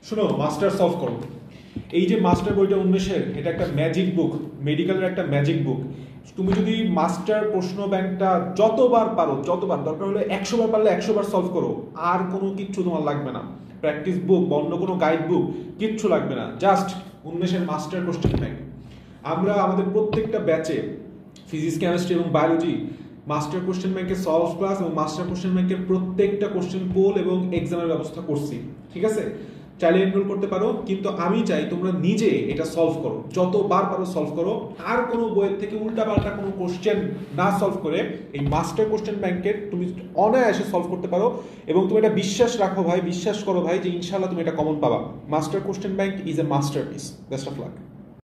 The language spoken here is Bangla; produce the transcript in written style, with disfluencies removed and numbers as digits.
শোনো, মাস্টার সলভ করো। এই যে মাস্টার বইটা 19-এর, এটা একটা ম্যাজিক বুক, মেডিকেলের একটা ম্যাজিক বুক। তুমি যদি মাস্টার প্রশ্ন ব্যাংকটা যতবার পারো, যতবার দরকার হলে 100 বার পারলে 100 বার সলভ করো, আর কোনো কিচ্ছু তোমার লাগবে না। প্র্যাকটিস বুক বা অন্য কোনো গাইড বুক কিচ্ছু লাগবে না, জাস্ট 19-এর মাস্টার কোশ্চেন ব্যাংক। আমরা আমাদের প্রত্যেকটা ব্যাচে ফিজিক্স, কেমিস্ট্রি এবং বায়োলজি মাস্টার কোশ্চেন ব্যাংকের সলভ ক্লাস এবং মাস্টার কোশ্চেন ব্যাংকের প্রত্যেকটা কোশ্চেন পোল এবং এক্সামের ব্যবস্থা করছি, ঠিক আছে? চাইলে এনরোল করতে পারো, কিন্তু আমি চাই তোমরা নিজে এটা সলভ করো, যতবার পারো সলভ করো। আর কোনো বইয়ের থেকে উল্টাপাল্টা কোনো কোশ্চেন না সলভ করে এই মাস্টার কোশ্চেন ব্যাংকের তুমি অনায়াসে সলভ করতে পারো। এবং তুমি এটা বিশ্বাস রাখো ভাই, বিশ্বাস করো ভাই যে ইনশাআল্লাহ তুমি এটা কমন পাবা। Master question bank is a masterpiece. Best of luck.